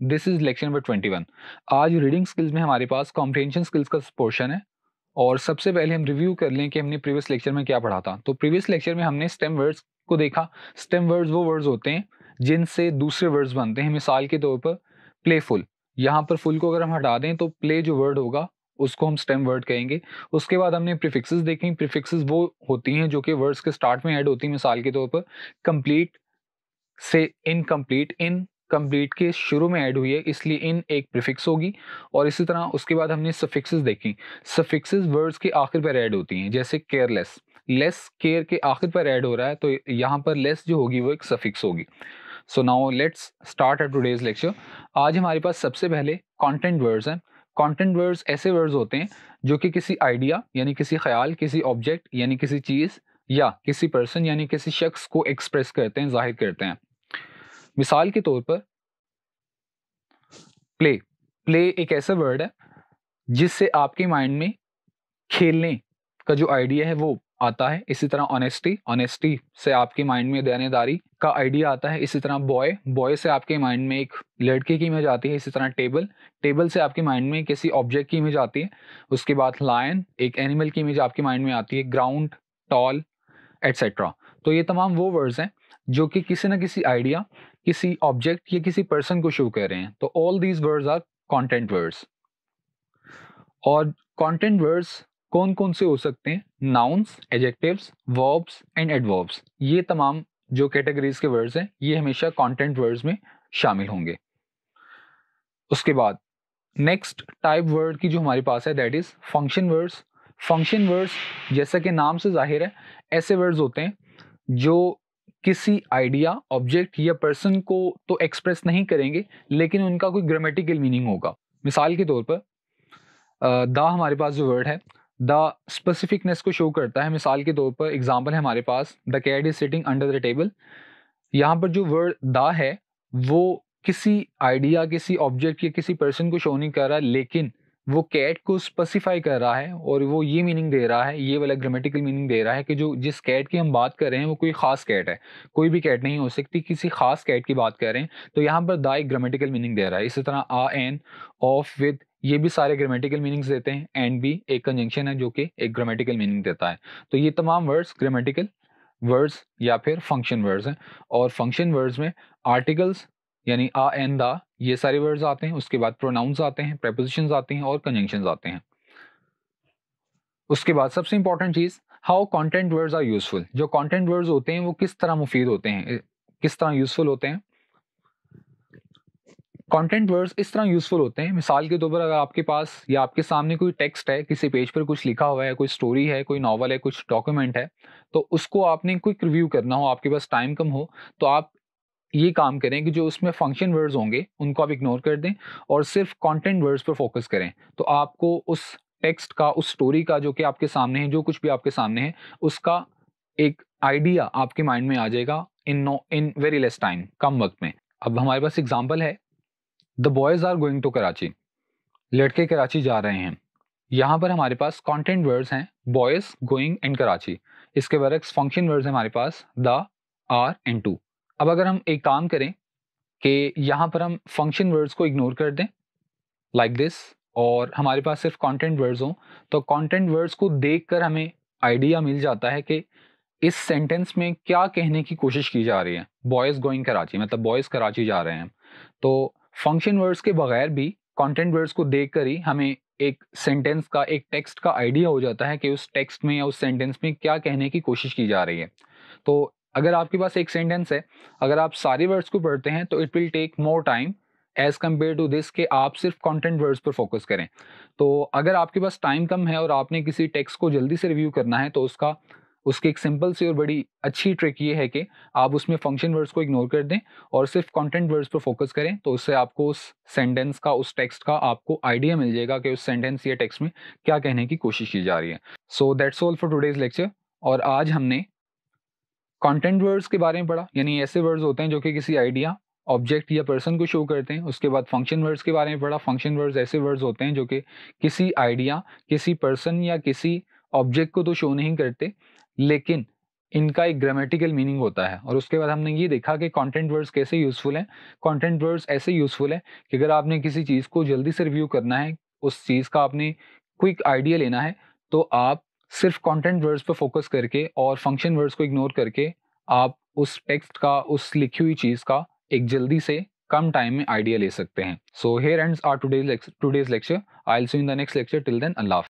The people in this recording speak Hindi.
This is lecture number 21। आज रीडिंग स्किल्स में हमारे पास कॉम्प्रिहेंशन स्किल्स का पोर्शन है और सबसे पहले हम रिव्यू कर लें कि हमने प्रीवियस लेक्चर में क्या पढ़ा था। तो प्रीवियस लेक्चर में हमने स्टेम वर्ड्स को देखा। स्टेम वर्ड्स वो वर्ड्स होते हैं जिनसे दूसरे वर्ड्स बनते हैं। मिसाल के तौर पर प्लेफुल, यहाँ पर फुल को अगर हम हटा दें तो प्ले जो वर्ड होगा उसको हम स्टेम वर्ड कहेंगे। उसके बाद हमने प्रीफिक्सेस देखें। प्रीफिक्सेस वो होती हैं जो कि वर्ड्स के स्टार्ट में ऐड होती हैं। मिसाल के तौर पर कंप्लीट से इनकम्प्लीट, इनकम्प्लीट के शुरू में ऐड हुई है इसलिए इन एक प्रीफिक्स होगी। और इसी तरह उसके बाद हमने सफिक्सेस देखी। सफिक्सेस वर्ड्स के आखिर पर ऐड होती हैं, जैसे केयरलेस, लेस केयर के आखिर पर ऐड हो रहा है तो यहाँ पर लेस जो होगी वो एक सफिक्स होगी। So now let's start our today's lecture. आज हमारे पास सबसे पहले कंटेंट वर्ड्स हैं। कंटेंट वर्ड्स ऐसे वर्ड्स होते हैं जो कि किसी आइडिया यानी किसी ख्याल, किसी ऑब्जेक्ट यानी किसी चीज या किसी पर्सन यानी किसी शख्स को एक्सप्रेस करते हैं, जाहिर करते हैं। मिसाल के तौर पर प्ले, प्ले एक ऐसा वर्ड है जिससे आपके माइंड में खेलने का जो आइडिया है वो आता है। इसी तरह ऑनेस्टी, ऑनेस्टी से आपके माइंड में देनेदारी का आइडिया आता है। इसी तरह बॉय, बॉय से आपके माइंड में एक लड़के की इमेज आती है। इसी तरह टेबल, टेबल से आपके माइंड में किसी ऑब्जेक्ट की इमेज आती है। उसके बाद लायन, एक एनिमल की इमेज आपके माइंड में आती है। Ground, tall, etcetera. तो ये तमाम वो वर्ड्स हैं जो कि किसी ना किसी आइडिया, किसी ऑब्जेक्ट या किसी पर्सन को शो कर रहे हैं। तो all these words are content words. और कंटेंट वर्ड्स कौन कौन से हो सकते हैं? Nouns, adjectives, verbs and adverbs. ये तमाम जो कैटेगरीज के वर्ड्स हैं ये हमेशा कंटेंट वर्ड्स में शामिल होंगे। उसके बाद नेक्स्ट टाइप वर्ड की जो हमारे पास है that is function words. Function words जैसा कि नाम से जाहिर है ऐसे वर्ड्स होते हैं जो किसी आइडिया, ऑब्जेक्ट या पर्सन को तो एक्सप्रेस नहीं करेंगे लेकिन उनका कोई ग्रामेटिकल मीनिंग होगा। मिसाल के तौर पर द हमारे पास जो वर्ड है द स्पेसिफिकनेस को शो करता है। मिसाल के तौर पर एग्जांपल है हमारे पास the cat is sitting under the table. यहाँ पर जो वर्ड द है वो किसी आइडिया, किसी ऑब्जेक्ट या किसी पर्सन को शो नहीं कर रहा लेकिन वो कैट को स्पेसिफाई कर रहा है और वो ये मीनिंग दे रहा है, ये वाला ग्रामेटिकल मीनिंग दे रहा है कि जो जिस कैट की हम बात कर रहे हैं वो कोई खास कैट है। कोई भी कैट नहीं हो सकती, किसी खास कैट की बात कर रहे हैं तो यहाँ पर द एक ग्रामेटिकल मीनिंग दे रहा है। इसी तरह आ, एन, ऑफ, विद, ये भी सारे ग्रामेटिकल मीनिंग्स देते हैं। एंड भी एक कंजंक्शन है जो कि एक ग्रामेटिकल मीनिंग देता है। तो ये तमाम वर्ड्स ग्रामेटिकल वर्ड्स या फिर फंक्शन वर्ड्स हैं। और फंक्शन वर्ड्स में आर्टिकल्स यानी आ, एन, द, ये सारे वर्ड्स आते हैं। उसके बाद प्रोनाउंस आते हैं, प्रेपोजिशंस आते हैं और कंजंक्शंस आते हैं। उसके बाद सबसे इंपॉर्टेंट चीज, how content words are useful. जो कंटेंट वर्ड्स होते हैं वो किस तरह मुफीद होते हैं, किस तरह यूजफुल होते हैं। कंटेंट वर्ड्स इस तरह यूजफुल होते हैं, मिसाल के तौर पर अगर आपके पास या आपके सामने कोई टेक्स्ट है, किसी पेज पर कुछ लिखा हुआ है, कोई स्टोरी है, कोई नॉवल है, कुछ डॉक्यूमेंट है, तो उसको आपने क्विक रिव्यू करना हो, आपके पास टाइम कम हो, तो आप ये काम करें कि जो उसमें फंक्शन वर्ड्स होंगे उनको आप इग्नोर कर दें और सिर्फ कंटेंट वर्ड्स पर फोकस करें। तो आपको उस टेक्स्ट का, उस स्टोरी का जो कि आपके सामने है, जो कुछ भी आपके सामने है, उसका एक आइडिया आपके माइंड में आ जाएगा इन वेरी लेस टाइम, कम वक्त में। अब हमारे पास एग्जाम्पल है the boys are going to Karachi. लड़के कराची जा रहे हैं। यहाँ पर हमारे पास कंटेंट वर्ड्स हैं बॉयज, गोइंग एंड कराची। इसके बरक्स फंक्शन वर्ड्स हैं हमारे पास द, आर एंड टू। अब अगर हम एक काम करें कि यहाँ पर हम फंक्शन वर्ड्स को इग्नोर कर दें लाइक दिस और हमारे पास सिर्फ कंटेंट वर्ड्स हों, तो कंटेंट वर्ड्स को देखकर हमें आइडिया मिल जाता है कि इस सेंटेंस में क्या कहने की कोशिश की जा रही है। बॉयज गोइंग कराची मतलब बॉयज कराची जा रहे हैं। तो फंक्शन वर्ड्स के बगैर भी कंटेंट वर्ड्स को देखकर ही हमें एक सेंटेंस का, एक टेक्स्ट का आइडिया हो जाता है कि उस टेक्स्ट में या उस सेंटेंस में क्या कहने की कोशिश की जा रही है। तो अगर आपके पास एक सेंटेंस है, अगर आप सारे वर्ड्स को पढ़ते हैं तो it will take more time as compare to this कि आप सिर्फ कंटेंट वर्ड्स पर फोकस करें। तो अगर आपके पास टाइम कम है और आपने किसी टेक्स्ट को जल्दी से रिव्यू करना है तो उसकी एक सिंपल सी और बड़ी अच्छी ट्रिक ये है कि आप उसमें फंक्शन वर्ड्स को इग्नोर कर दें और सिर्फ कंटेंट वर्ड्स पर फोकस करें। तो उससे आपको उस सेंटेंस का, उस टेक्स्ट का आपको आइडिया मिल जाएगा कि उस सेंटेंस या टेक्स्ट में क्या कहने की कोशिश की जा रही है। So that's all for today's lecture. और आज हमने कंटेंट वर्ड्स के बारे में पढ़ा, यानी ऐसे वर्ड्स होते हैं जो कि किसी आइडिया, ऑब्जेक्ट या पर्सन को शो करते हैं। उसके बाद फंक्शन वर्ड्स के बारे में पढ़ा। फंक्शन वर्ड्स ऐसे वर्ड्स होते हैं जो कि किसी आइडिया, किसी पर्सन या किसी ऑब्जेक्ट को तो शो नहीं करते लेकिन इनका एक ग्रामेटिकल मीनिंग होता है। और उसके बाद हमने ये देखा कि कंटेंट वर्ड्स कैसे यूज़फुल हैं। कंटेंट वर्ड्स ऐसे यूज़फुल हैं कि अगर आपने किसी चीज़ को जल्दी से रिव्यू करना है, उस चीज़ का आपने क्विक आइडिया लेना है, तो आप सिर्फ कंटेंट वर्ड्स पे फोकस करके और फंक्शन वर्ड्स को इग्नोर करके आप उस टेक्स्ट का, उस लिखी हुई चीज़ का एक जल्दी से कम टाइम में आइडिया ले सकते हैं। So here ends our today's lecture. I will see you in the next lecture. Till then अल्लाह हाफ़िज़।